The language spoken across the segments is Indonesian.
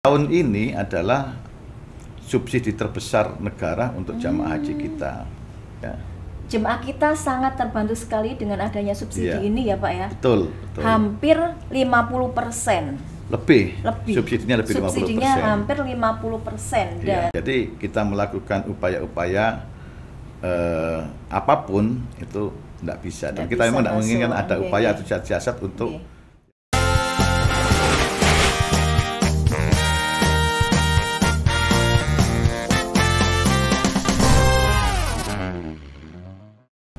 Tahun ini adalah subsidi terbesar negara untuk jamaah haji kita. Ya. Jemaah kita sangat terbantu sekali dengan adanya subsidi ini ya Pak ya. Betul. Hampir 50%. Lebih. Subsidinya lebih 50%. Subsidinya hampir 50%. Ya. Jadi kita melakukan upaya-upaya apapun itu tidak bisa. Dan kita memang tidak menginginkan ada upaya atau siasat untuk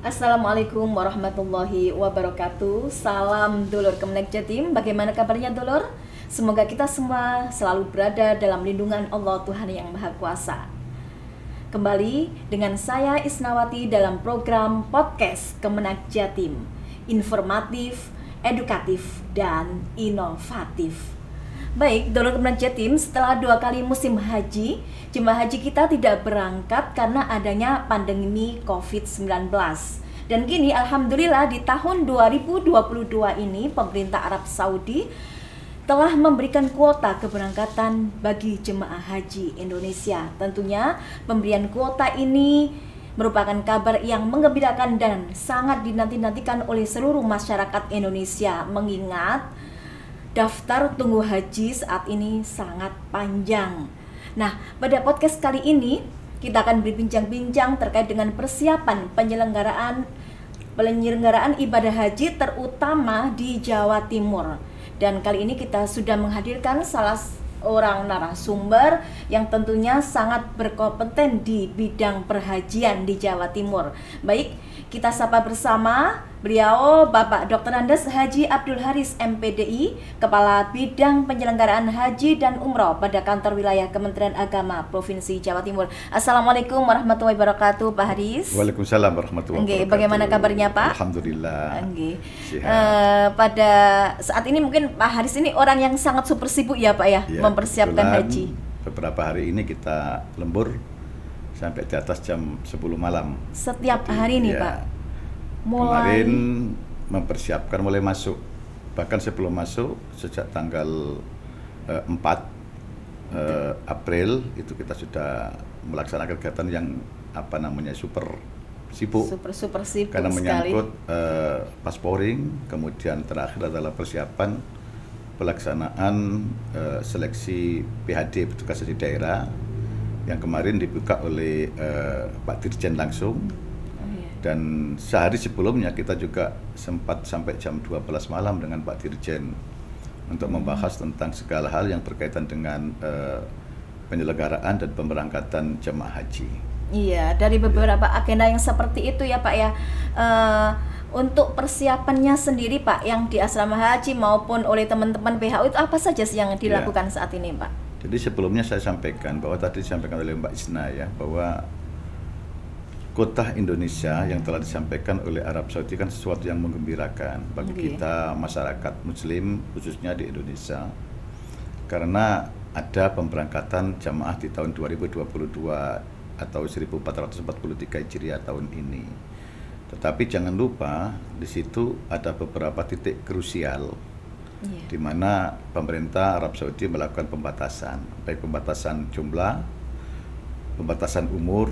Assalamualaikum warahmatullahi wabarakatuh. Salam dulur Kemenak Jatim. Bagaimana kabarnya dulur? Semoga kita semua selalu berada dalam lindungan Allah Tuhan yang Maha Kuasa. Kembali dengan saya Isnawati dalam program podcast Kemenak Jatim. Informatif, edukatif, dan inovatif. Baik, dulur Kemenak Jatim, setelah 2 kali musim haji, jemaah haji kita tidak berangkat karena adanya pandemi COVID-19. Dan kini alhamdulillah di tahun 2022 ini pemerintah Arab Saudi telah memberikan kuota keberangkatan bagi jemaah haji Indonesia. Tentunya pemberian kuota ini merupakan kabar yang menggembirakan dan sangat dinanti-nantikan oleh seluruh masyarakat Indonesia, mengingat daftar tunggu haji saat ini sangat panjang. Nah, pada podcast kali ini kita akan berbincang-bincang terkait dengan persiapan penyelenggaraan ibadah haji terutama di Jawa Timur. Dan kali ini kita sudah menghadirkan salah seorang narasumber yang tentunya sangat berkompeten di bidang perhajian di Jawa Timur. Baik, kita sapa bersama beliau Bapak Dr. Andes Haji Abdul Haris MPDI, Kepala Bidang Penyelenggaraan Haji dan Umroh pada Kantor Wilayah Kementerian Agama Provinsi Jawa Timur. Assalamualaikum warahmatullahi wabarakatuh, Pak Haris. Waalaikumsalam warahmatullahi wabarakatuh. Bagaimana kabarnya Pak? Alhamdulillah. Pada saat ini mungkin Pak Haris ini orang yang sangat super sibuk ya Pak ya, mempersiapkan haji. Beberapa hari ini kita lembur sampai di atas jam 10 malam. Setiap hari nih Pak? Kemarin mempersiapkan mulai masuk. Bahkan sebelum masuk, sejak tanggal 4 April itu kita sudah melaksanakan kegiatan yang super sibuk. Super sibuk karena menyangkut pasporing, kemudian terakhir adalah persiapan pelaksanaan seleksi PHD petugas di daerah yang kemarin dibuka oleh Pak Dirjen langsung. Dan sehari sebelumnya kita juga sempat sampai jam 12 malam dengan Pak Dirjen untuk membahas tentang segala hal yang berkaitan dengan penyelenggaraan dan pemberangkatan jemaah haji. Iya, dari beberapa agenda yang seperti itu ya Pak ya. Untuk persiapannya sendiri Pak, yang di asrama haji maupun oleh teman-teman PHU itu apa saja sih yang dilakukan saat ini Pak? Jadi sebelumnya saya sampaikan bahwa tadi disampaikan oleh Mbak Isna ya, bahwa kota Indonesia yang telah disampaikan oleh Arab Saudi kan sesuatu yang menggembirakan bagi kita masyarakat muslim khususnya di Indonesia, karena ada pemberangkatan jamaah di tahun 2022 atau 1443 Hijriah tahun ini. Tetapi jangan lupa di situ ada beberapa titik krusial di mana pemerintah Arab Saudi melakukan pembatasan, baik pembatasan jumlah, pembatasan umur,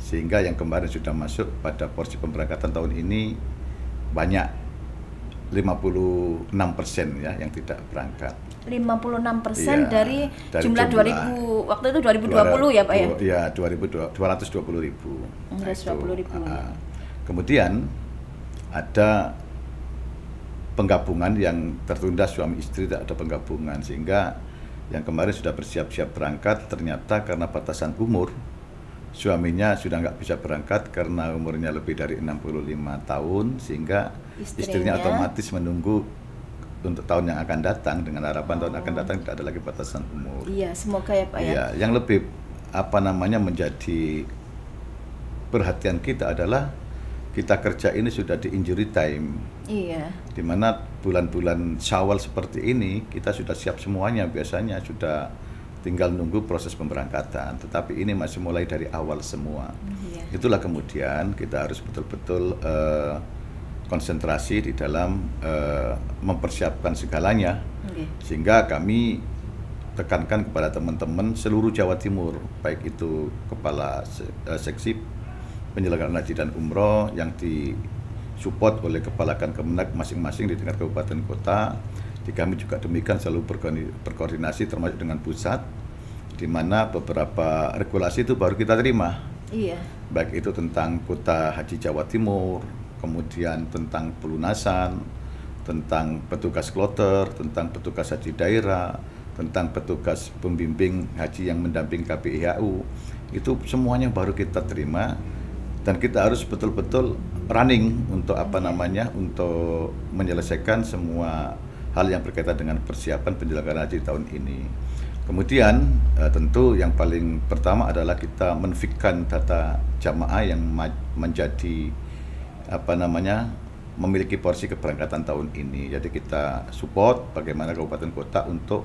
sehingga yang kemarin sudah masuk pada porsi pemberangkatan tahun ini banyak 56% ya yang tidak berangkat. 56% dari jumlah 2000 waktu itu 2020 ya Pak ya? Ya, 220.000. Kemudian ada penggabungan yang tertunda, suami istri tidak ada penggabungan, sehingga yang kemarin sudah bersiap-siap berangkat ternyata karena batasan umur suaminya sudah nggak bisa berangkat karena umurnya lebih dari 65 tahun, sehingga istrinya otomatis menunggu untuk tahun yang akan datang dengan harapan tahun akan datang tidak ada lagi batasan umur. Iya, semoga ya Pak ya. Iya, yang lebih menjadi perhatian kita adalah kita kerja ini sudah di injury time. Iya. Di mana bulan-bulan Syawal seperti ini kita sudah siap semuanya, biasanya sudah tinggal nunggu proses pemberangkatan, tetapi ini masih mulai dari awal semua. Itulah kemudian kita harus betul-betul konsentrasi di dalam mempersiapkan segalanya, sehingga kami tekankan kepada teman-teman seluruh Jawa Timur, baik itu kepala seksi penyelenggaraan haji dan umroh yang disupport oleh kepala Kemenag masing-masing di tingkat kabupaten kota. Di kami juga demikian selalu berkoordinasi termasuk dengan pusat, di mana beberapa regulasi itu baru kita terima. Iya. Baik itu tentang kuota haji Jawa Timur, kemudian tentang pelunasan, tentang petugas kloter, tentang petugas haji daerah, tentang petugas pembimbing haji yang mendamping KPIHU. Itu semuanya baru kita terima dan kita harus betul-betul running untuk untuk menyelesaikan semua hal yang berkaitan dengan persiapan penyelenggaraan haji tahun ini. Kemudian tentu yang paling pertama adalah kita menfikkan data jamaah yang menjadi memiliki porsi keberangkatan tahun ini. Jadi kita support bagaimana kabupaten kota untuk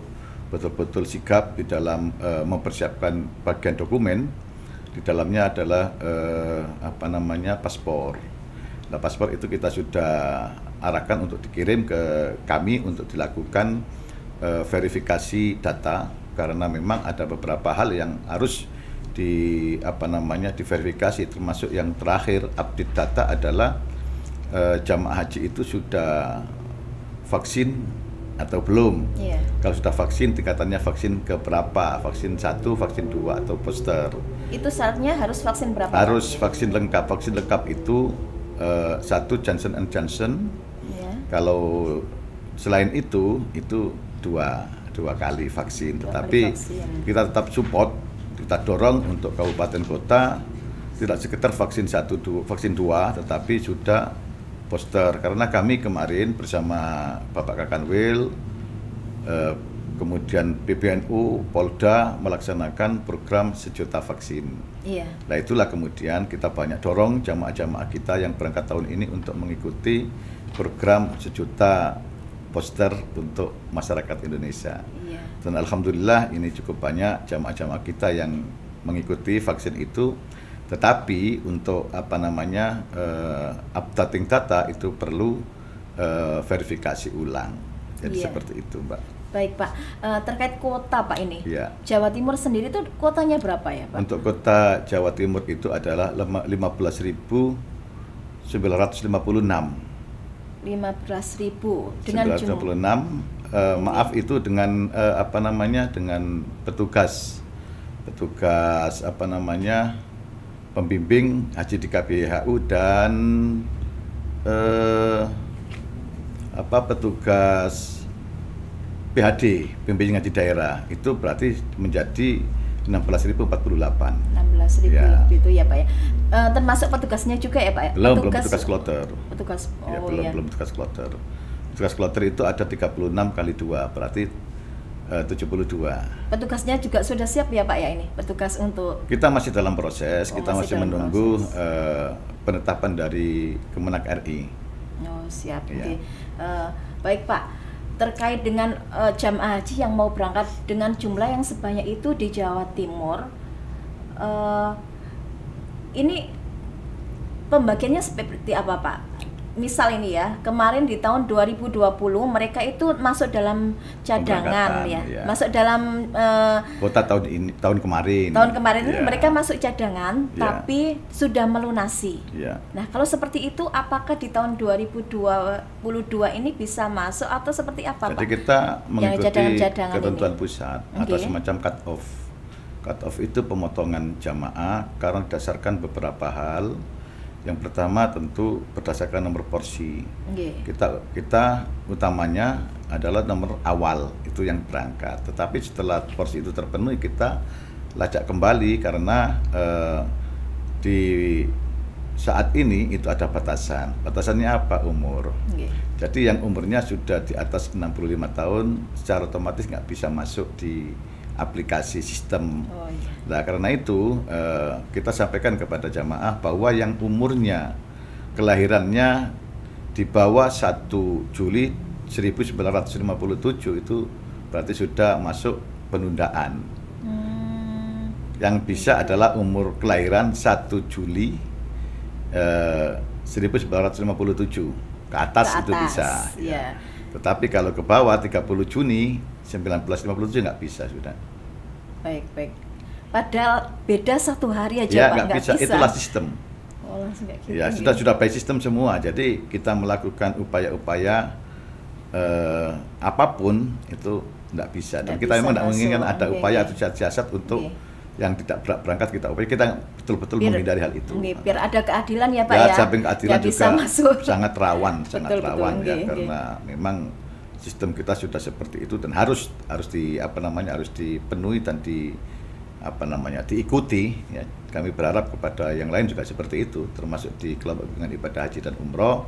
betul-betul sigap di dalam mempersiapkan bagian dokumen. Di dalamnya adalah paspor. Nah, paspor itu kita sudah arahkan untuk dikirim ke kami untuk dilakukan verifikasi data, karena memang ada beberapa hal yang harus diverifikasi, termasuk yang terakhir update data adalah jamaah haji itu sudah vaksin atau belum. Yeah. Kalau sudah vaksin, tingkatannya vaksin ke berapa? Vaksin 1, vaksin 2 atau booster. Itu syaratnya harus vaksin berapa? Harus vaksin lengkap. Vaksin lengkap itu 1 Johnson & Johnson. Yeah. Kalau selain itu dua kali vaksin. Tetapi kita tetap support, kita dorong untuk kabupaten kota tidak sekedar vaksin 1, vaksin 2, tetapi sudah booster. Karena kami kemarin bersama Bapak Kakanwil, kemudian PBNU, Polda melaksanakan program 1 juta vaksin. Iya. Nah itulah kemudian kita banyak dorong jamaah-jamaah kita yang berangkat tahun ini untuk mengikuti program 1 juta booster untuk masyarakat Indonesia. Iya. Dan alhamdulillah ini cukup banyak jamaah-jamaah kita yang mengikuti vaksin itu. Tetapi untuk updating data itu perlu verifikasi ulang. Jadi seperti itu, Mbak. Baik, Pak. Terkait kuota, Pak, ini. Ya. Jawa Timur sendiri itu kuotanya berapa ya, Pak? Untuk kota Jawa Timur itu adalah 15.956. 15.000 dengan 956. Maaf itu dengan dengan petugas pembimbing haji di KPIHU dan petugas PHD, pembimbing haji daerah, itu berarti menjadi 16.048. 16.000 ya. Itu ya, Pak ya. Termasuk petugasnya juga ya, Pak ya? Belum petugas kloter. Petugas belum petugas kloter. Petugas kloter itu ada 36 kali 2, berarti 72. Petugasnya juga sudah siap ya, Pak ya ini? Petugas untuk kita masih dalam proses, kita masih menunggu penetapan dari Kemenag RI. Oh, siap. Ya. Okay. Baik, Pak. Terkait dengan jamaah haji yang mau berangkat dengan jumlah yang sebanyak itu di Jawa Timur, ini pembagiannya seperti apa, Pak? Misal ini ya, kemarin di tahun 2020 mereka itu masuk dalam cadangan ya. Masuk dalam kuota tahun kemarin. Tahun kemarin mereka masuk cadangan tapi sudah melunasi. Nah, kalau seperti itu apakah di tahun 2022 ini bisa masuk atau seperti apa, Pak? Jadi kita mengikuti ketentuan pusat atau semacam cut off. Cut off itu pemotongan jamaah karena didasarkan beberapa hal. Yang pertama tentu berdasarkan nomor porsi. Kita utamanya adalah nomor awal itu yang berangkat. Tetapi setelah porsi itu terpenuhi kita lacak kembali karena di saat ini itu ada batasan. Batasannya apa? Umur. Jadi yang umurnya sudah di atas 65 tahun secara otomatis nggak bisa masuk di aplikasi sistem. Nah, karena itu kita sampaikan kepada jamaah bahwa yang umurnya kelahirannya di bawah 1 Juli 1957 itu berarti sudah masuk penundaan. Yang bisa adalah umur kelahiran 1 Juli 1957 ke atas itu bisa. Tetapi kalau ke bawah 30 Juni 1957 nggak bisa sudah. Baik. Padahal beda 1 hari aja Ya Pak, nggak bisa. Itulah sistem. Oh, langsung kayak gitu. Ya sudah by sistem semua. Jadi kita melakukan upaya-upaya apapun itu nggak bisa. Dan kita memang nggak menginginkan ada upaya atau siasat untuk yang tidak berangkat kita upaya. Kita betul-betul menghindari hal itu. Biar ada keadilan ya Pak ya. ya. Samping keadilan juga sangat rawan, betul, ya karena memang sistem kita sudah seperti itu dan harus dipenuhi dan diikuti ya. Kami berharap kepada yang lain juga seperti itu, termasuk di kelompok bimbingan ibadah haji dan umroh,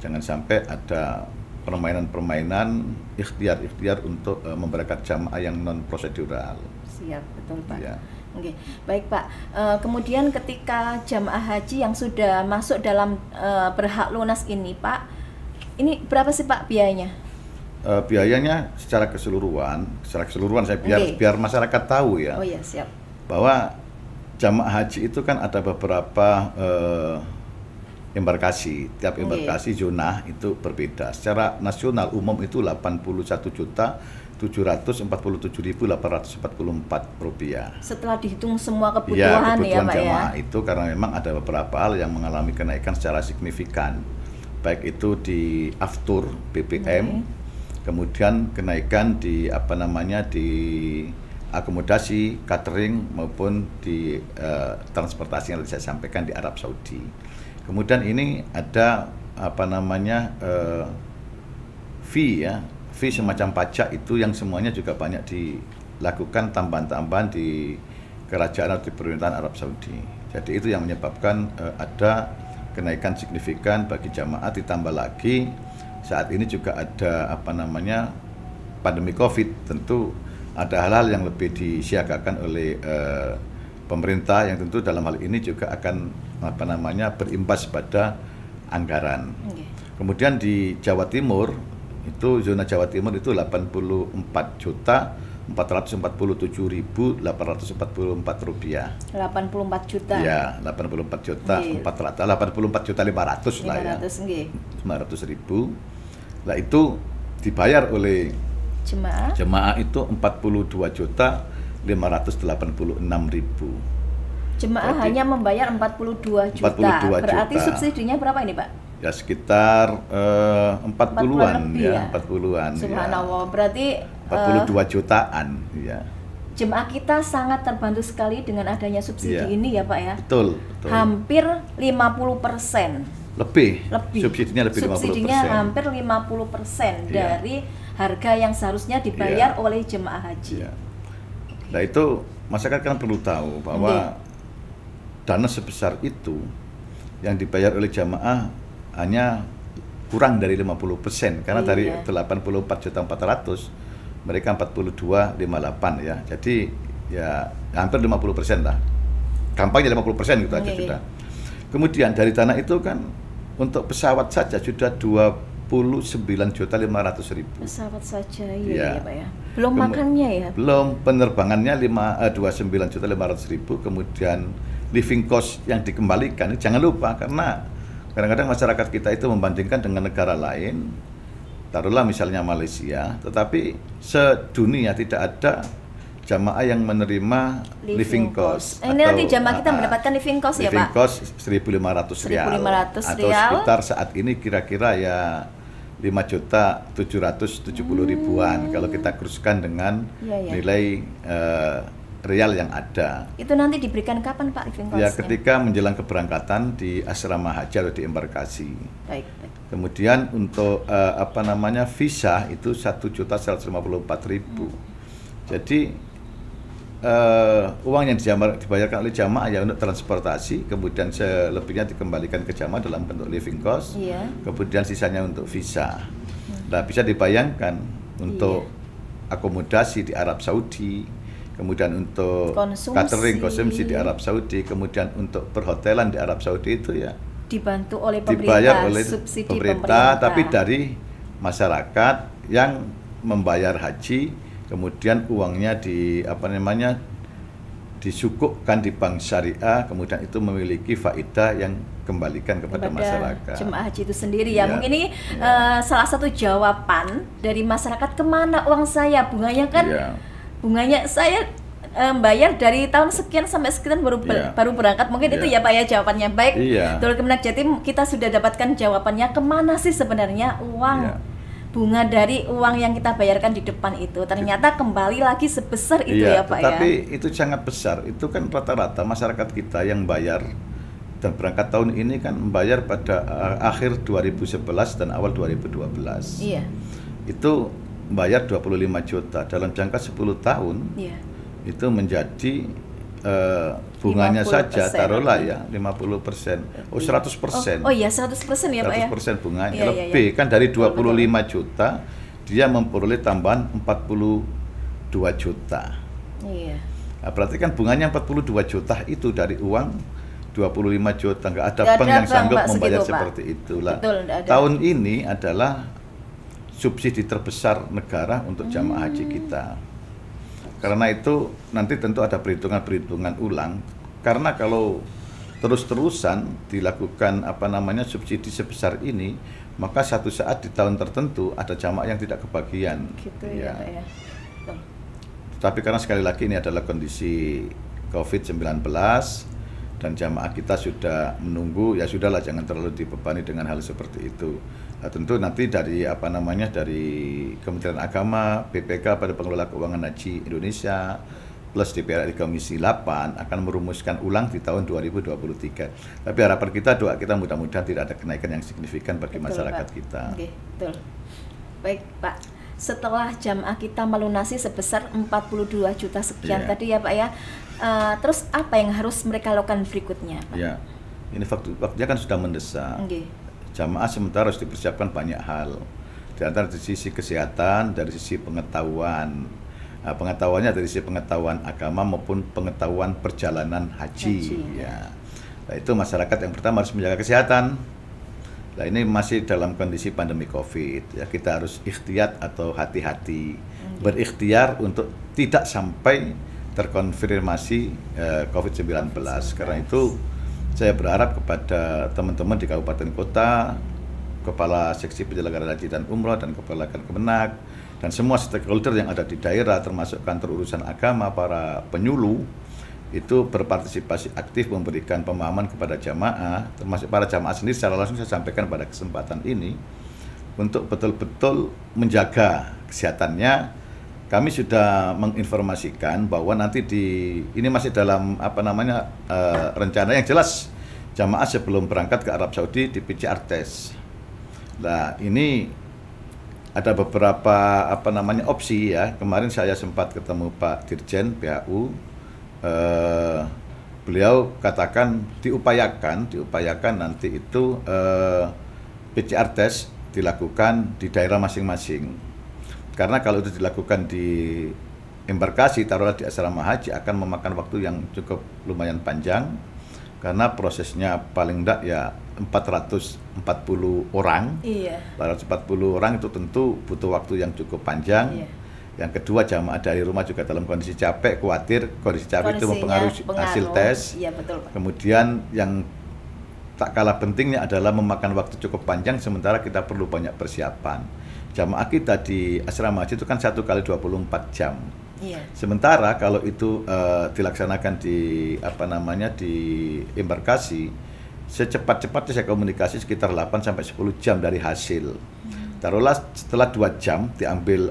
jangan sampai ada permainan-permainan ikhtiar untuk memberangkat jamaah yang non prosedural. Siap, betul Pak. Ya. Oke, baik Pak. Kemudian ketika jamaah haji yang sudah masuk dalam berhak lunas ini Pak, ini berapa sih Pak biayanya? Biayanya secara keseluruhan saya biar masyarakat tahu ya. Oh iya, siap. Bahwa jamaah haji itu kan ada beberapa embarkasi. Tiap embarkasi zona itu berbeda. Secara nasional umum itu 81.747.844 rupiah. Setelah dihitung semua kebutuhan ya Pak jamaah ya. itu karena memang ada beberapa hal yang mengalami kenaikan secara signifikan. Baik itu di aftur BBM, kemudian kenaikan di di akomodasi, catering maupun di transportasi yang saya sampaikan di Arab Saudi. Kemudian ini ada fee semacam pajak itu yang semuanya juga banyak dilakukan tambahan-tambahan di kerajaan atau di pemerintahan Arab Saudi. Jadi itu yang menyebabkan ada kenaikan signifikan bagi jamaah, ditambah lagi saat ini juga ada pandemi Covid, tentu ada hal-hal yang lebih disiagakan oleh pemerintah yang tentu dalam hal ini juga akan berimbas pada anggaran. Kemudian di Jawa Timur itu zona Jawa Timur itu 84.447.844 rupiah. 84 juta. Ya, 84 juta 84.500 lah ya. 500.000. Nah itu dibayar oleh jemaah itu 42.586.000. Jemaah hanya membayar 42 juta. Berarti subsidinya berapa ini, Pak? Ya sekitar 40-an ya, 40-an. Subhanallah, ya. Berarti 42 jutaan ya. Jemaah kita sangat terbantu sekali dengan adanya subsidi ini ya, Pak ya. Betul. Hampir 50%. Lebih. Subsidinya lebih 50%. Subsidinya hampir 50% dari harga yang seharusnya dibayar oleh jemaah haji. Ya. Nah itu masyarakat kan perlu tahu bahwa dana sebesar itu yang dibayar oleh jamaah hanya kurang dari 50%, karena dari 84.400.000 mereka 42.58 ya. Jadi ya hampir 50% lah. Gampangnya 50% gitu aja sudah. Kemudian dari dana itu kan untuk pesawat saja sudah 29.500.000. Pesawat saja ya Pak ya. Belum makannya ya. Belum penerbangannya 29.500.000, kemudian living cost yang dikembalikan. Jangan lupa, karena kadang-kadang masyarakat kita itu membandingkan dengan negara lain, taruhlah misalnya Malaysia, tetapi sedunia tidak ada jamaah yang menerima living cost. Ini nanti jamaah kita mendapatkan living cost ya Pak? Living cost 1.500 rial. Atau sekitar saat ini kira-kira ya 5.770.000-an kalau kita kuruskan dengan nilai real yang ada. Itu nanti diberikan kapan Pak living cost-nya? Ya ketika menjelang keberangkatan di asrama haji atau di embarkasi. Baik. Kemudian untuk visa itu 1.154.000. Jadi uang yang dibayarkan oleh jamaah ya untuk transportasi, kemudian selebihnya dikembalikan ke jamaah dalam bentuk living cost, kemudian sisanya untuk visa. Nah bisa dibayangkan untuk akomodasi di Arab Saudi, kemudian untuk catering konsumsi di Arab Saudi, kemudian untuk perhotelan di Arab Saudi itu ya dibantu oleh pemerintah, dibayar oleh subsidi pemerintah, tapi dari masyarakat yang membayar haji, kemudian uangnya disukukkan di bank syariah, kemudian itu memiliki faedah yang kembalikan kepada masyarakat. Jemaah haji itu sendiri ya. Iya. Mungkin ini salah satu jawaban dari masyarakat, kemana uang saya? Bunganya kan, Iya. bunganya saya bayar dari tahun sekian sampai sekian baru Iya. baru berangkat. Mungkin itu Iya. ya Pak ya jawabannya. Baik, Iya. Dulur Kemenak Jatim, kita sudah dapatkan jawabannya, kemana sih sebenarnya uang Iya. bunga dari uang yang kita bayarkan di depan itu. Ternyata kembali lagi sebesar itu Iya, ya Pak tetapi ya. itu sangat besar. Itu kan rata-rata masyarakat kita yang bayar dan berangkat tahun ini kan membayar pada akhir 2011 dan awal 2012. Iya. Itu bayar 25 juta dalam jangka 10 tahun. Iya. Itu menjadi bunganya 50%, saja taruhlah oke. ya 50%. Oh 100%. Oh iya 100% ya Pak ya. 100% bunganya. Iya, iya, Lebih iya. kan dari Betul, 25 juta dia memperoleh tambahan 42 juta. Iya. Nah, berarti kan bunganya 42 juta itu dari uang 25 juta. Nggak ada Nggak bank ada yang bank, sanggup Pak, membayar segitu, Pak. seperti itulah. Betul, nggak ada. Tahun ini adalah subsidi terbesar negara untuk jamaah haji kita. Karena itu nanti tentu ada perhitungan-perhitungan ulang. Karena kalau terus-terusan dilakukan subsidi sebesar ini, maka satu saat di tahun tertentu ada jamaah yang tidak kebagian. Gitu ya Pak ya. Betul. Tapi karena sekali lagi ini adalah kondisi COVID-19 dan jamaah kita sudah menunggu, ya sudahlah jangan terlalu dibebani dengan hal seperti itu. Nah, tentu nanti dari dari Kementerian Agama, BPK pada pengelola keuangan haji Indonesia plus DPR di Komisi 8 akan merumuskan ulang di tahun 2023. Tapi harapan kita, doa kita mudah-mudahan tidak ada kenaikan yang signifikan bagi Betul, masyarakat Pak. kita. Oke, betul. Baik, Pak. Setelah jamaah kita melunasi sebesar 42 juta sekian Iya. tadi ya, Pak ya. Terus apa yang harus mereka lakukan berikutnya, Pak? Ya, ini waktunya kan sudah mendesak. Oke. Jamaah sementara harus dipersiapkan banyak hal. Di antara dari sisi kesehatan, dari sisi pengetahuan. Nah, pengetahuannya dari sisi pengetahuan agama maupun pengetahuan perjalanan haji. Ya. Nah, itu masyarakat yang pertama harus menjaga kesehatan. Nah, ini masih dalam kondisi pandemi COVID. Ya, kita harus ikhtiyat atau hati-hati. Berikhtiar untuk tidak sampai terkonfirmasi COVID-19. Karena itu saya berharap kepada teman-teman di kabupaten kota, kepala seksi penyelenggaraan haji dan umroh dan kepala Kemenak dan semua stakeholder yang ada di daerah termasuk kantor urusan agama, para penyuluh itu berpartisipasi aktif memberikan pemahaman kepada jamaah, termasuk para jamaah sendiri secara langsung saya sampaikan pada kesempatan ini untuk betul-betul menjaga kesehatannya. Kami sudah menginformasikan bahwa nanti ini masih dalam rencana yang jelas jamaah sebelum berangkat ke Arab Saudi di PCR test. Nah, ini ada beberapa opsi ya. Kemarin saya sempat ketemu Pak Dirjen PHU. Beliau katakan diupayakan nanti itu PCR test dilakukan di daerah masing-masing. Karena kalau itu dilakukan di embarkasi, taruhlah di asrama haji, akan memakan waktu yang cukup lumayan panjang. Karena prosesnya paling enggak ya 440 orang. Iya. 440 orang itu tentu butuh waktu yang cukup panjang. Iya. Yang kedua, jamaah dari rumah juga dalam kondisi capek, khawatir kondisi capek itu mempengaruhi hasil tes. Iya, betul, Pak. Kemudian yang tak kalah pentingnya adalah memakan waktu cukup panjang, sementara kita perlu banyak persiapan. Jamaah kita di asrama haji itu kan 1 kali 24 jam. Iya. Sementara kalau itu dilaksanakan di di embarkasi, secepat-cepatnya saya komunikasi sekitar 8 sampai 10 jam dari hasil. Taruhlah setelah 2 jam diambil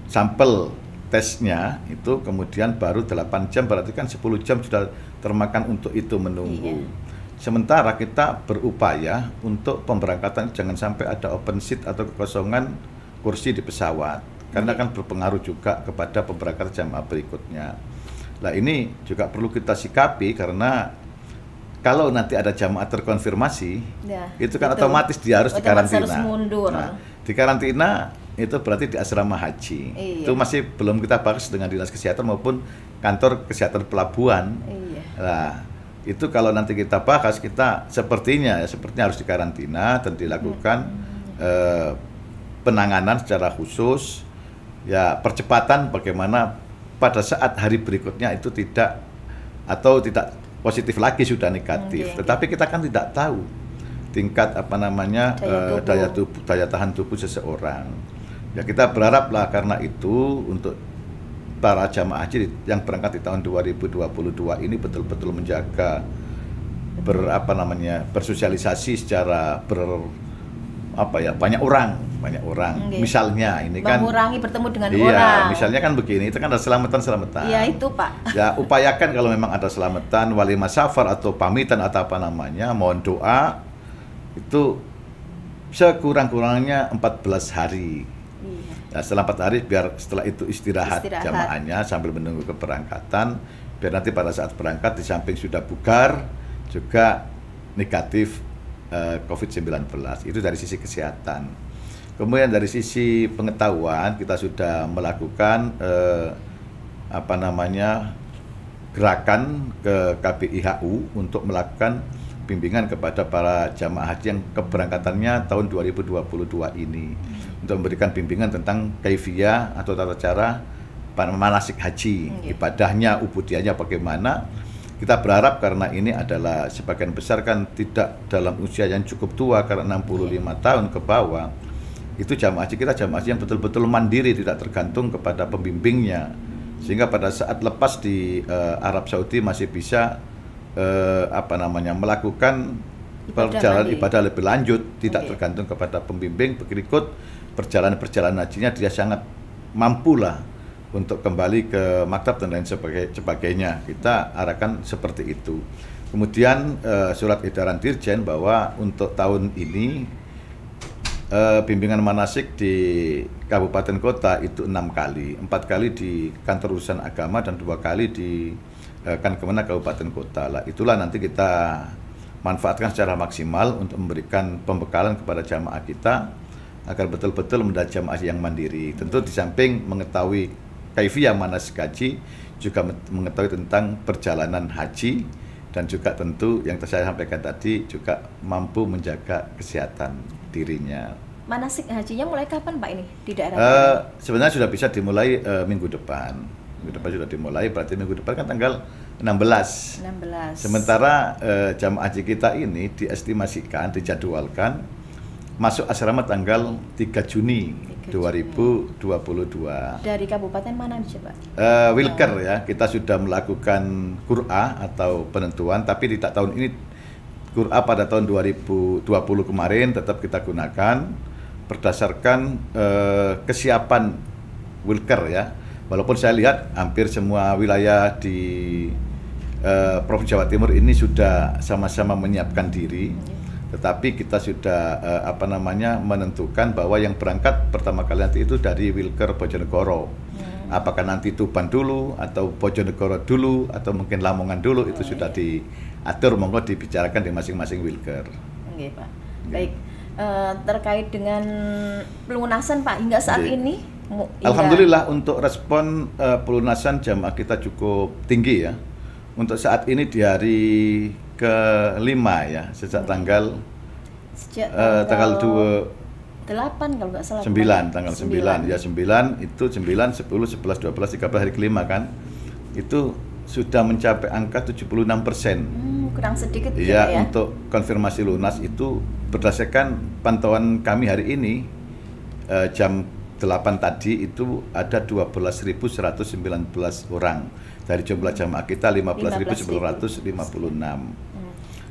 sampel tesnya itu, kemudian baru 8 jam, berarti kan 10 jam sudah termakan untuk itu menunggu. Iya. Sementara kita berupaya untuk pemberangkatan jangan sampai ada open seat atau kekosongan kursi di pesawat, karena akan berpengaruh juga kepada pemberangkatan jamaah berikutnya. Nah, ini juga perlu kita sikapi, karena kalau nanti ada jamaah terkonfirmasi, Ya, itu kan betul. otomatis dia harus Otomatis dikarantina. harus mundur. Nah, di karantina itu berarti di asrama haji. Iya. Itu masih belum kita bahas dengan dinas kesehatan maupun kantor kesehatan pelabuhan. Iya. Nah, itu kalau nanti kita bahas, kita sepertinya harus dikarantina dan dilakukan penanganan secara khusus ya percepatan bagaimana pada saat hari berikutnya itu tidak positif lagi, sudah negatif. Tetapi kita kan tidak tahu tingkat daya tahan tubuh seseorang. Ya kita berharaplah karena itu untuk para jamaah haji yang berangkat di tahun 2022 ini betul-betul menjaga bersosialisasi secara banyak orang. Misalnya ini kan mengurangi bertemu dengan iya, orang. misalnya kan begini, itu kan ada selamatan. Iya itu Pak. Ya upayakan kalau memang ada selamatan, walimah safar atau pamitan atau mohon doa itu sekurang-kurangnya 14 hari. Nah, setelah 4 hari biar setelah itu istirahat jamaahnya sambil menunggu keberangkatan, biar nanti pada saat berangkat di samping sudah bugar juga negatif COVID-19. Itu dari sisi kesehatan. Kemudian dari sisi pengetahuan kita sudah melakukan gerakan ke KBIHU untuk melakukan bimbingan kepada para jamaah haji yang keberangkatannya tahun 2022 ini, untuk memberikan bimbingan tentang kaifiyah atau tata cara manasik haji, ibadahnya, ubudiyahnya bagaimana. Kita berharap karena ini adalah sebagian besar kan tidak dalam usia yang cukup tua, karena 65 tahun ke bawah, itu jamaah haji kita jamaah haji yang betul-betul mandiri, tidak tergantung kepada pembimbingnya, sehingga pada saat lepas di Arab Saudi masih bisa melakukan perjalanan ibadah lebih lanjut, tidak tergantung kepada pembimbing. Berikut perjalanan hajinya dia sangat mampulah untuk kembali ke maktab dan lain sebagainya. Kita arahkan seperti itu. Kemudian surat edaran Dirjen bahwa untuk tahun ini bimbingan manasik di kabupaten kota itu 6 kali, 4 kali di kantor urusan agama dan 2 kali di Kemenag kabupaten kota. Itulah nanti kita manfaatkan secara maksimal untuk memberikan pembekalan kepada jamaah kita agar betul-betul menjadi jamaah yang mandiri. Tentu di samping mengetahui kaifiyah manasik haji, juga mengetahui tentang perjalanan haji, dan juga tentu yang saya sampaikan tadi juga mampu menjaga kesehatan dirinya. Manasik hajinya mulai kapan Pak ini di daerah? Sebenarnya sudah bisa dimulai minggu depan. Minggu depan sudah dimulai, berarti minggu depan kan tanggal 16. Sementara jamaah haji kita ini diestimasikan, dijadwalkan masuk asrama tanggal 3 Juni 2022. Dari kabupaten mana nih Pak? Wilker ya, kita sudah melakukan Qur'ah atau penentuan, tapi di tahun ini Qur'ah pada tahun 2020 kemarin tetap kita gunakan berdasarkan kesiapan Wilker ya. Walaupun saya lihat hampir semua wilayah di Provinsi Jawa Timur ini sudah sama-sama menyiapkan diri, tetapi kita sudah menentukan bahwa yang berangkat pertama kali nanti itu dari Wilker Bojonegoro. Apakah nanti Tuban dulu atau Bojonegoro dulu atau mungkin Lamongan dulu, itu sudah diatur, monggo dibicarakan di masing-masing Wilker. Oke Pak. Baik, terkait dengan pelunasan Pak hingga saat ini, alhamdulillah untuk respon pelunasan jamaah kita cukup tinggi ya. Untuk saat ini di hari ke-5 ya, sejak tanggal 8 kalau nggak salah. 9, tanggal 9 ya, 9 itu 9, 10, 11, 12, 13 hari ke-5 kan. Itu sudah mencapai angka 76%. Kurang sedikit ya. Untuk konfirmasi lunas itu berdasarkan pantauan kami hari ini jam 8 tadi itu ada 12.119 orang. Dari jumlah jamaah kita 15.956.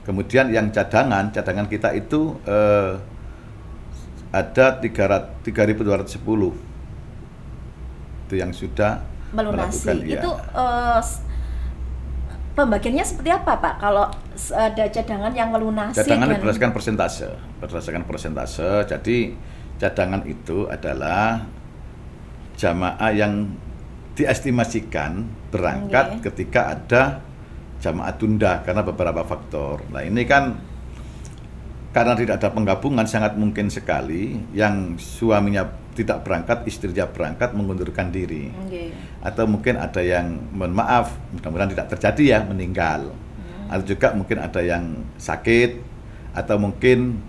Kemudian yang cadangan kita itu ada 3.210. Itu yang sudah melunasi. Melakukan, itu pembagiannya seperti apa Pak? Kalau ada cadangan yang melunasi? Cadangan berdasarkan persentase. Jadi cadangan itu adalah jamaah yang diestimasikan berangkat ketika ada jamaah tunda karena beberapa faktor. Nah ini kan karena tidak ada penggabungan, sangat mungkin sekali yang suaminya tidak berangkat, istrinya berangkat mengundurkan diri. Atau mungkin ada yang, mohon maaf, mudah-mudahan tidak terjadi ya, meninggal. Atau juga mungkin ada yang sakit, atau mungkin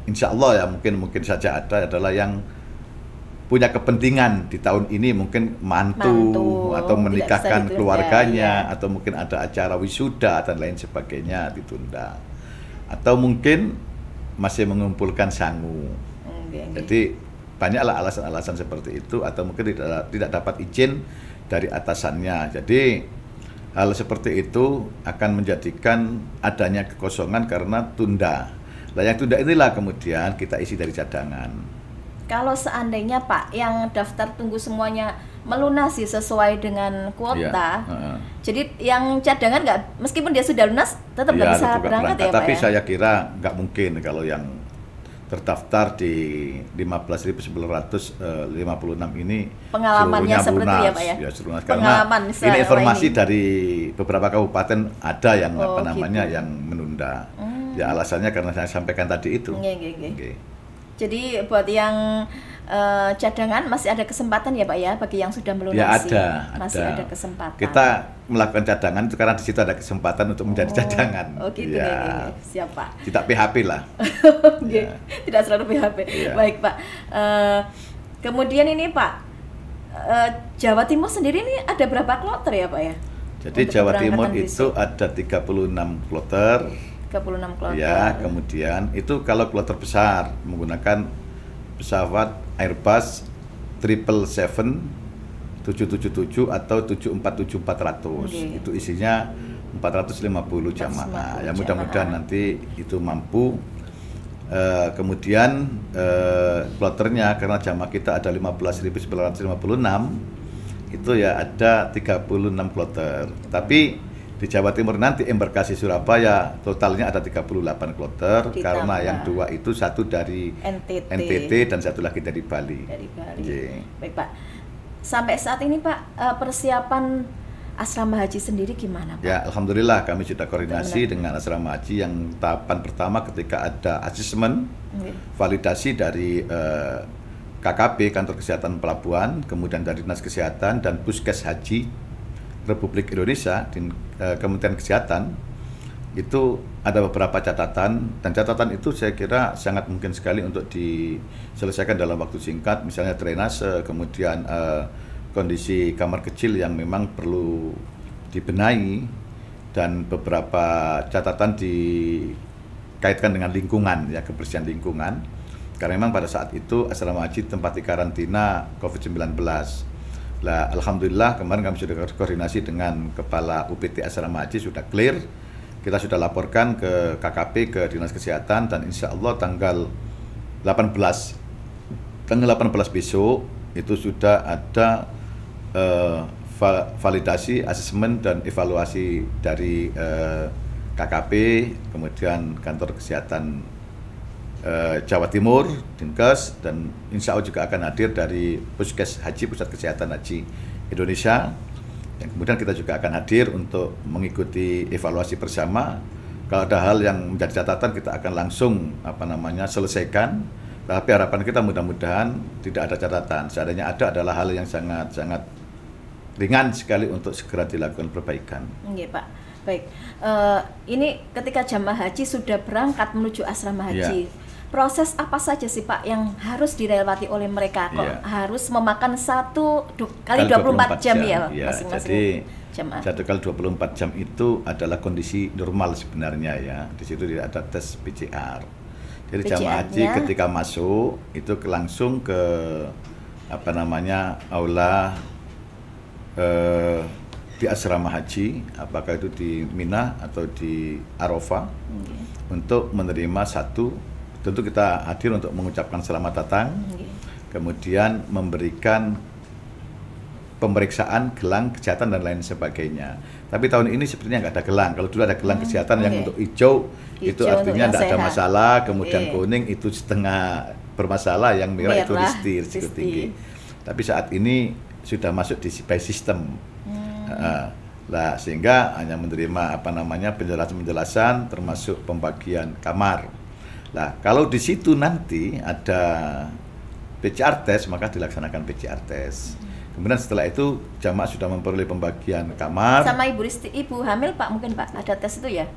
insya Allah ya mungkin saja adalah yang punya kepentingan di tahun ini mungkin mantu atau menikahkan keluarganya, atau mungkin ada acara wisuda dan lain sebagainya ditunda, atau mungkin masih mengumpulkan sangu. Jadi banyaklah alasan-alasan seperti itu, atau mungkin tidak dapat izin dari atasannya. Jadi hal seperti itu akan menjadikan adanya kekosongan karena tunda. Nah, yang tunda inilah kemudian kita isi dari cadangan. Kalau seandainya Pak yang daftar tunggu semuanya melunasi sesuai dengan kuota, jadi yang cadangan nggak, meskipun dia sudah lunas tetap nggak bisa berangkat ya Pak? Tapi ya? saya kira nggak mungkin kalau yang terdaftar di 15.956 ini pengalamannya seperti lunas, ya Pak ya? Pengalaman ini informasi dari beberapa kabupaten ada yang namanya yang menunda. Ya alasannya karena saya sampaikan tadi itu. Jadi buat yang cadangan masih ada kesempatan ya Pak ya, bagi yang sudah melunasi. Ya masih ada kesempatan. Kita melakukan cadangan itu karena di situ ada kesempatan untuk menjadi cadangan. Oh gitu ya. Siap Pak. Tidak PHP lah. Tidak selalu PHP. Baik Pak. Kemudian ini Pak, Jawa Timur sendiri ini ada berapa kloter ya Pak ya? Jadi Jawa Timur itu ada 36 kloter. 36 kloter. Ya, kemudian itu kalau kloter besar menggunakan pesawat Airbus 777 atau 747-400. Itu isinya 450 jamaah. Ya mudah-mudahan nanti itu mampu. Kemudian kloternya karena jamaah kita ada 15.956, itu ya ada 36 kloter. Tapi di Jawa Timur nanti embarkasi Surabaya totalnya ada 38 kloter, karena yang 2 itu satu dari NTT dan satu lagi dari Bali. Baik Pak. Sampai saat ini Pak, persiapan asrama haji sendiri gimana Pak? Ya alhamdulillah kami sudah koordinasi dengan asrama haji yang tahapan pertama ketika ada asesmen, validasi dari KKP Kantor Kesehatan Pelabuhan, kemudian dari Dinas Kesehatan dan Puskes Haji Republik Indonesia di Kementerian Kesehatan. Itu ada beberapa catatan, dan catatan itu saya kira sangat mungkin sekali untuk diselesaikan dalam waktu singkat, misalnya drainase, kemudian kondisi kamar kecil yang memang perlu dibenahi, dan beberapa catatan dikaitkan dengan lingkungan, ya, kebersihan lingkungan, karena memang pada saat itu asrama haji tempat karantina COVID-19. Nah, alhamdulillah kemarin kami sudah koordinasi dengan Kepala UPT Asrama Haji, sudah clear. Kita sudah laporkan ke KKP, ke Dinas Kesehatan, dan insya Allah tanggal 18 besok itu sudah ada validasi, asesmen, dan evaluasi dari KKP, kemudian Kantor Kesehatan Jawa Timur, Dinkes, dan insya Allah juga akan hadir dari Puskes Haji, Pusat Kesehatan Haji Indonesia. Dan kemudian kita juga akan hadir untuk mengikuti evaluasi bersama. Kalau ada hal yang menjadi catatan, kita akan langsung selesaikan. Tapi harapan kita mudah-mudahan tidak ada catatan. Seandainya ada adalah hal yang sangat ringan sekali untuk segera dilakukan perbaikan. Iya Pak. Baik. Ini ketika jamaah haji sudah berangkat menuju asrama haji. Proses apa saja sih Pak yang harus dilewati oleh mereka? Kok harus memakan 1 kali 24 jam ya masing-masing jamaah? 1 kali 24 jam itu adalah kondisi normal sebenarnya ya. Di situ tidak ada tes PCR. Jadi jamaah haji ketika masuk itu langsung ke aula di asrama haji, apakah itu di Mina atau di Arafah, untuk menerima tentu kita hadir untuk mengucapkan selamat datang, kemudian memberikan pemeriksaan gelang kesehatan dan lain sebagainya. Tapi tahun ini sepertinya nggak ada gelang. Kalau dulu ada gelang kesehatan yang untuk hijau itu artinya tidak ada masalah, kemudian kuning itu setengah bermasalah, yang merah itu risiko tinggi. Tapi saat ini sudah masuk di by system. Sehingga hanya menerima penjelasan-penjelasan termasuk pembagian kamar. Nah, kalau di situ nanti ada PCR test, maka dilaksanakan PCR test. Kemudian setelah itu jamaah sudah memperoleh pembagian kamar. Sama ibu hamil Pak, mungkin Pak ada tes itu ya?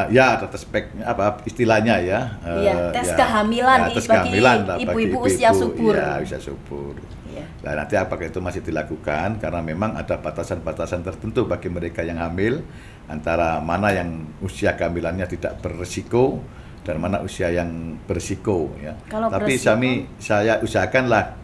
Ya, ada speknya apa istilahnya ya? Iya, tes kehamilan, tes bagi kehamilan lah, ibu-ibu bagi usia subur. Ya, usia subur. Iya. Nah, nanti apakah itu masih dilakukan? Karena memang ada batasan-batasan tertentu bagi mereka yang hamil, antara mana yang usia kehamilannya tidak berisiko dan mana usia yang berisiko ya. Kalau tapi berisiko, saya usahakanlah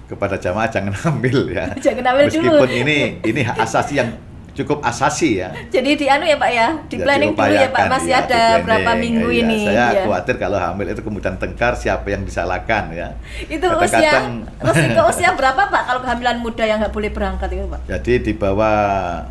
kepada jamaah jangan hamil ya. Jangan hamil dulu. Meskipun ini hak asasi yang cukup asasi ya. Jadi di anu ya Pak ya, di planning dulu ya Pak, masih ada berapa minggu ini. Saya khawatir kalau hamil itu kemudian tengkar, siapa yang disalahkan ya. Itu resiko usia berapa Pak kalau kehamilan muda yang nggak boleh berangkat itu Pak? Jadi di bawah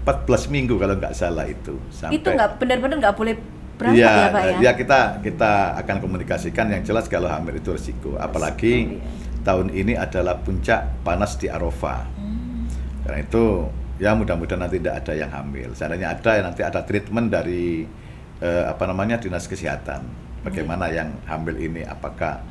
14 minggu kalau nggak salah itu. Sampai itu nggak benar-benar nggak boleh berangkat ya Pak ya? Ya kita akan komunikasikan, yang jelas kalau hamil itu resiko. Apalagi tahun ini adalah puncak panas di Arafah. Karena itu ya mudah-mudahan nanti tidak ada yang hamil. Seandainya ada, nanti ada treatment dari dinas kesehatan. Bagaimana yang hamil ini, apakah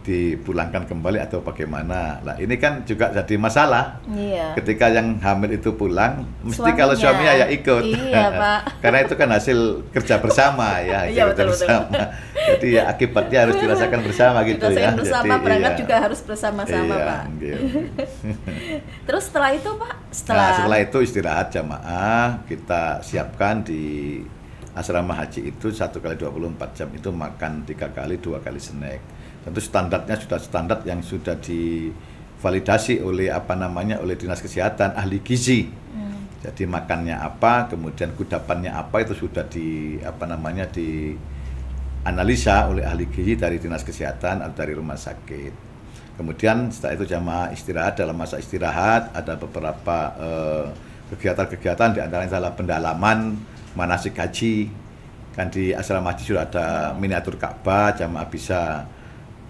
dipulangkan kembali atau bagaimana? Nah ini kan juga jadi masalah. Iya. Ketika yang hamil itu pulang, mesti kalau suaminya ya ikut. Iya Pak. Karena itu kan hasil kerja bersama ya. Iya betul. Jadi ya, akibatnya harus dirasakan bersama gitu ya. Dirasakan bersama, jadi, berangkat juga harus bersama-sama Pak. Gitu. Terus setelah itu Pak? Setelah itu istirahat jamaah, kita siapkan di asrama haji itu 1 kali 24 jam itu makan 3 kali, 2 kali snack. Tentu standarnya sudah standar yang sudah divalidasi oleh oleh dinas kesehatan, ahli gizi. Jadi makannya apa, kemudian kudapannya apa, itu sudah dianalisa oleh ahli gizi dari dinas kesehatan atau dari rumah sakit. Kemudian setelah itu jamaah istirahat. Dalam masa istirahat ada beberapa kegiatan-kegiatan, di antaranya adalah pendalaman manasik haji. Kan di asrama haji sudah ada miniatur Ka'bah, jamaah bisa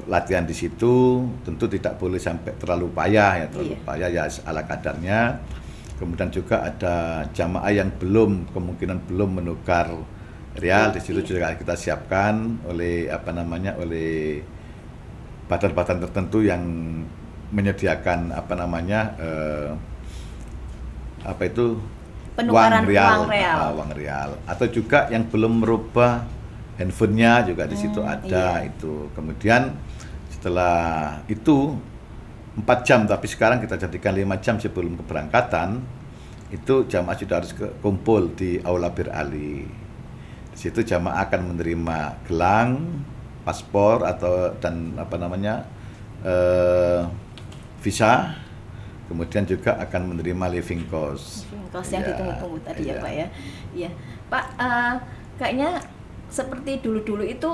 latihan di situ. Tentu tidak boleh sampai terlalu payah ya, payah ya ala kadarnya. Kemudian juga ada jamaah yang kemungkinan belum menukar rial, di situ juga kita siapkan oleh oleh badan-badan tertentu yang menyediakan penukaran uang real, atau juga yang belum merubah handphonenya juga di situ ada. Itu kemudian setelah itu 4 jam, tapi sekarang kita jadikan 5 jam sebelum keberangkatan, itu jamaah sudah harus kumpul di Aula Bir Ali. Di situ jamaah akan menerima gelang, paspor dan visa, kemudian juga akan menerima living cost. Living cost yang ditunggu-tunggu tadi ya Pak ya. Iya Pak, kayaknya seperti dulu-dulu itu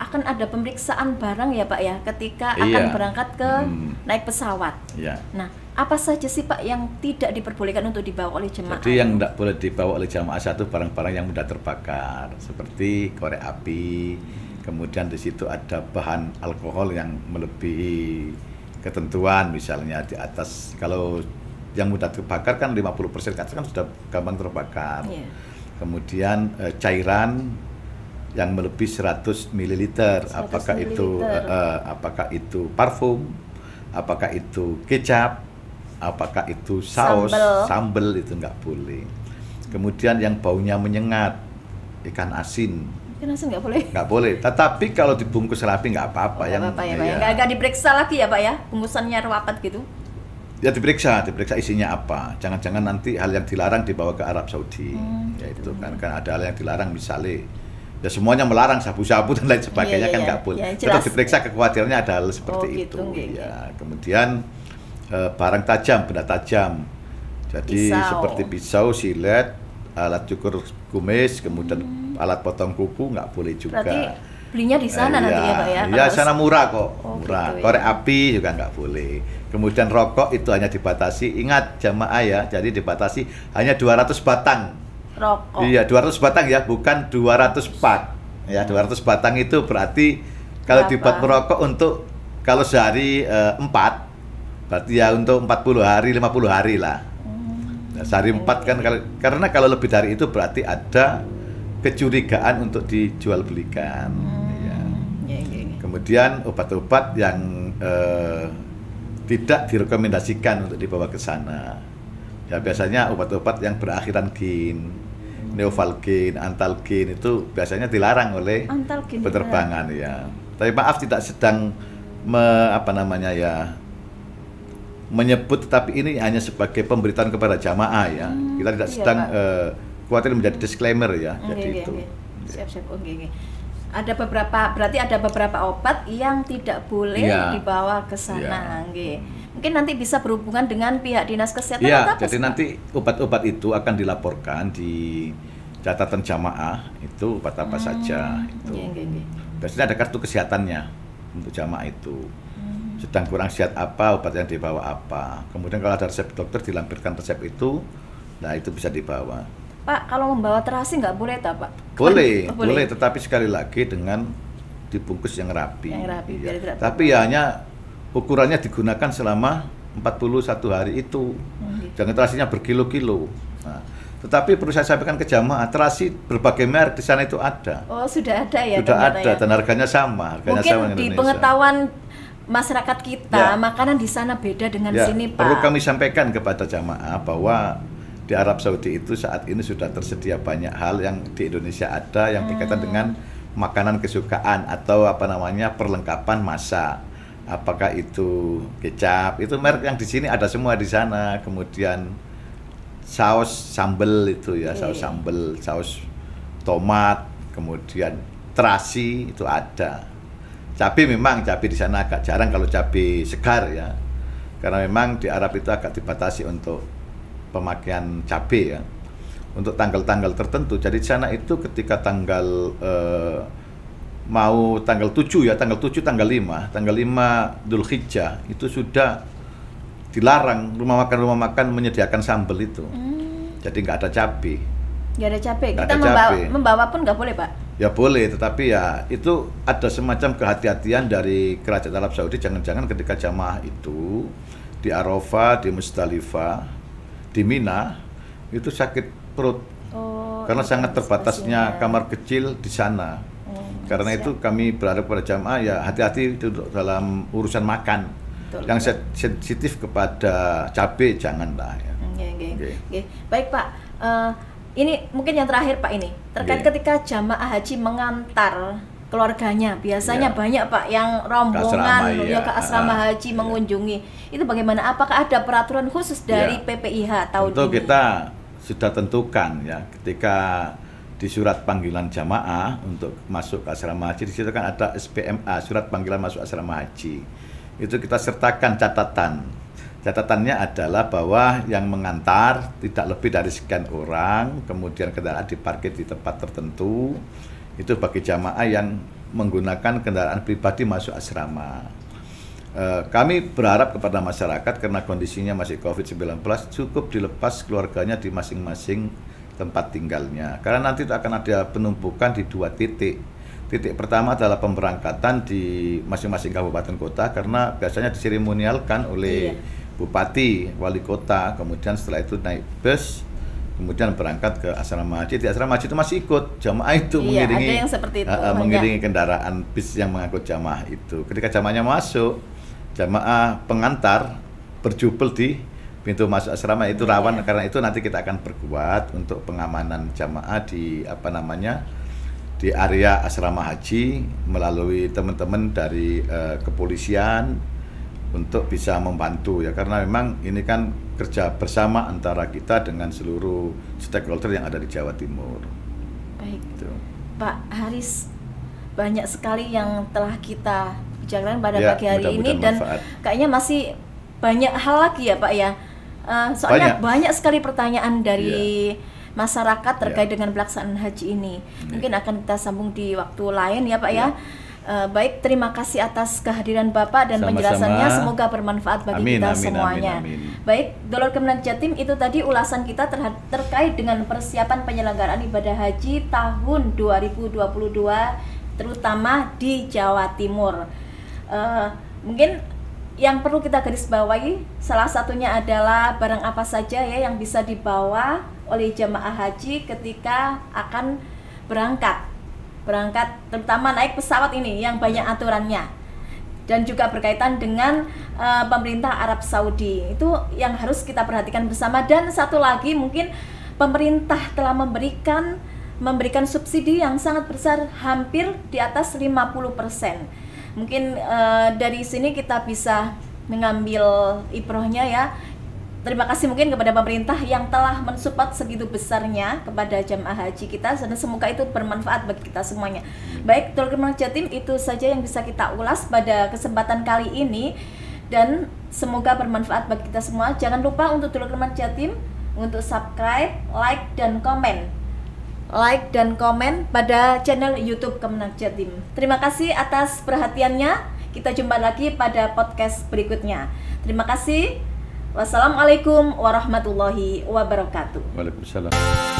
akan ada pemeriksaan barang ya Pak ya, ketika akan berangkat ke naik pesawat. Iya. Nah, apa saja sih Pak yang tidak diperbolehkan untuk dibawa oleh jemaah? Jadi yang tidak boleh dibawa oleh jamaah satu barang-barang yang mudah terbakar, seperti korek api, kemudian di situ ada bahan alkohol yang melebihi ketentuan, misalnya di atas, kalau yang mudah terbakar kan 50% kan sudah gampang terbakar. Yeah. Kemudian cairan yang melebihi 100 ml, apakah itu parfum, apakah itu kecap, apakah itu saus, sambal itu nggak boleh. Kemudian yang baunya menyengat, ikan asin. Ikan asin nggak boleh? Nggak boleh, tetapi kalau dibungkus rapi nggak apa-apa. Nggak diperiksa lagi ya Pak ya, bungkusannya rapat gitu? Ya diperiksa isinya apa. Jangan-jangan nanti hal yang dilarang dibawa ke Arab Saudi. Yaitu kan ada hal yang dilarang, misalnya ya semuanya melarang, sabu-sabu dan lain sebagainya, kan nggak boleh. Tetap diperiksa, kekhawatirannya ada hal seperti itu. Ya, kemudian barang tajam, benda tajam. Jadi seperti pisau, silet, alat cukur kumis, kemudian alat potong kuku nggak boleh juga. Berarti belinya di sana nanti ya Pak ya? Ya sana murah kok, murah. Gitu, korek api juga nggak boleh. Kemudian rokok itu hanya dibatasi, ingat jamaah ya, jadi dibatasi hanya 200 batang. Rokok. Iya, 200 batang ya, bukan 200 pak. Ya, 200 batang itu berarti kalau dibuat merokok untuk kalau sehari 4, berarti ya untuk 40 hari, 50 hari lah. Nah, sehari 4 kan, karena kalau lebih dari itu berarti ada kecurigaan untuk dijual belikan. Ya. Kemudian obat-obat yang tidak direkomendasikan untuk dibawa ke sana. Ya biasanya obat-obat yang berakhiran gin. neovalgin, antalgin itu biasanya dilarang oleh Antalgin penerbangan ya. Tapi maaf tidak sedang menyebut, tetapi ini hanya sebagai pemberitahuan kepada jamaah ya. Kita tidak iya, sedang Pak. khawatir menjadi disclaimer ya. Jadi itu. Siap. Oke. Berarti ada beberapa obat yang tidak boleh Iya. dibawa ke sana. Iya. Oke. Mungkin nanti bisa berhubungan dengan pihak dinas kesehatan Iya, atau apa jadi sih, Pak? nanti obat-obat itu akan dilaporkan di catatan jamaah itu obat apa saja itu. Iya. Biasanya ada kartu kesehatannya untuk jamaah itu. Sedang kurang sehat apa, obat yang dibawa apa. Kemudian kalau ada resep dokter dilampirkan resep itu, nah itu bisa dibawa. Pak, kalau membawa terasi nggak boleh tak, Pak? Boleh, Oh, boleh, tetapi sekali lagi dengan dibungkus yang rapi. Yang rapi, Iya. biar tidak Tapi ya hanya ukurannya digunakan selama 41 hari itu. Jangan terasinya berkilo-kilo. Nah, tetapi perlu saya sampaikan ke jamaah, terasi berbagai merek di sana itu ada. Oh, sudah ada ya? Sudah ternyata ada ya? dan harganya sama. Harganya Mungkin sama dengan di Indonesia. pengetahuan masyarakat kita, Ya. makanan di sana beda dengan Ya, sini, Pak. perlu kami sampaikan kepada jamaah bahwa di Arab Saudi itu saat ini sudah tersedia banyak hal yang di Indonesia ada yang berkaitan dengan makanan kesukaan atau perlengkapan masak. Apakah itu kecap, itu merek yang di sini ada semua di sana. Kemudian saus sambal itu ya, saus sambal, saus tomat, kemudian terasi itu ada. Cabai memang cabai di sana agak jarang kalau cabai segar ya. Karena memang di Arab itu agak dibatasi untuk pemakaian cabai ya. Untuk tanggal-tanggal tertentu. Jadi di sana itu ketika tanggal tanggal 7 ya, tanggal 7, tanggal 5 Dzulhijjah itu sudah dilarang rumah makan menyediakan sambal itu. Jadi nggak ada cabai. Nggak ada cabai. Nggak Kita ada cabai. membawa pun nggak boleh, Pak? Ya boleh, tetapi ya itu ada semacam kehati-hatian dari Kerajaan Arab Saudi. Jangan-jangan ketika jamaah itu di Arafah, di Musdalifah, di Mina itu sakit perut. Karena sangat terbatasnya kamar kecil di sana. Karena itu kami berharap kepada jamaah ya hati-hati dalam urusan makan. Betul, yang sensitif kepada cabai janganlah ya. Oke. Baik, Pak. Ini mungkin yang terakhir, Pak, ini terkait ketika jamaah haji mengantar keluarganya, biasanya banyak, Pak, yang rombongan ke asrama haji mengunjungi. Itu bagaimana? Apakah ada peraturan khusus dari PPIH tahun Tentu ini? kita sudah tentukan ya, ketika di surat panggilan jamaah untuk masuk ke asrama haji, di situ kan ada SPMA, surat panggilan masuk asrama haji. Itu kita sertakan catatan. Catatannya adalah bahwa yang mengantar tidak lebih dari sekian orang, kemudian kendaraan diparkir di tempat tertentu. Itu bagi jamaah yang menggunakan kendaraan pribadi masuk asrama. Kami berharap kepada masyarakat karena kondisinya masih COVID-19 cukup dilepas keluarganya di masing-masing tempat tinggalnya. Karena nanti akan ada penumpukan di 2 titik. Titik pertama adalah pemberangkatan di masing-masing kabupaten kota karena biasanya diseremonialkan oleh bupati, wali kota, kemudian setelah itu naik bus, kemudian berangkat ke asrama haji. Di asrama haji itu masih ikut jamaah itu mengiringi, ada yang seperti itu, mengiringi kendaraan bis yang mengangkut jamaah itu. Ketika jamaahnya masuk, jamaah pengantar berjubel di pintu masuk asrama itu rawan. Karena itu nanti kita akan perkuat untuk pengamanan jamaah di di area asrama haji melalui teman-teman dari kepolisian untuk bisa membantu ya, karena memang ini kan kerja bersama antara kita dengan seluruh stakeholder yang ada di Jawa Timur. Baik, Gitu. Pak Haris, banyak sekali yang telah kita bicarakan pada pagi hari ini dan kayaknya masih banyak hal lagi ya, Pak ya. Soalnya banyak sekali pertanyaan dari masyarakat terkait dengan pelaksanaan haji ini. Mungkin akan kita sambung di waktu lain ya, Pak ya. Baik, terima kasih atas kehadiran Bapak dan penjelasannya. Semoga bermanfaat bagi kita semuanya. Baik, Dulur Kemenag Jatim, itu tadi ulasan kita terkait dengan persiapan penyelenggaraan ibadah haji tahun 2022, terutama di Jawa Timur. Mungkin yang perlu kita garis bawahi, salah satunya adalah barang apa saja ya yang bisa dibawa oleh jamaah haji ketika akan berangkat, terutama naik pesawat ini yang banyak aturannya, dan juga berkaitan dengan pemerintah Arab Saudi. Itu yang harus kita perhatikan bersama. Dan satu lagi mungkin pemerintah telah memberikan subsidi yang sangat besar, hampir di atas 50%. Mungkin dari sini kita bisa mengambil ibrohnya ya. Terima kasih mungkin kepada pemerintah yang telah mensupport segitu besarnya kepada jamaah haji kita, dan semoga itu bermanfaat bagi kita semuanya. Baik, Dulur Kemenak Jatim, itu saja yang bisa kita ulas pada kesempatan kali ini, dan semoga bermanfaat bagi kita semua. Jangan lupa untuk Dulur Kemenak Jatim untuk subscribe, like dan komen pada channel YouTube Kemenak Jatim. Terima kasih atas perhatiannya. Kita jumpa lagi pada podcast berikutnya. Terima kasih. Wassalamualaikum warahmatullahi wabarakatuh. Waalaikumsalam.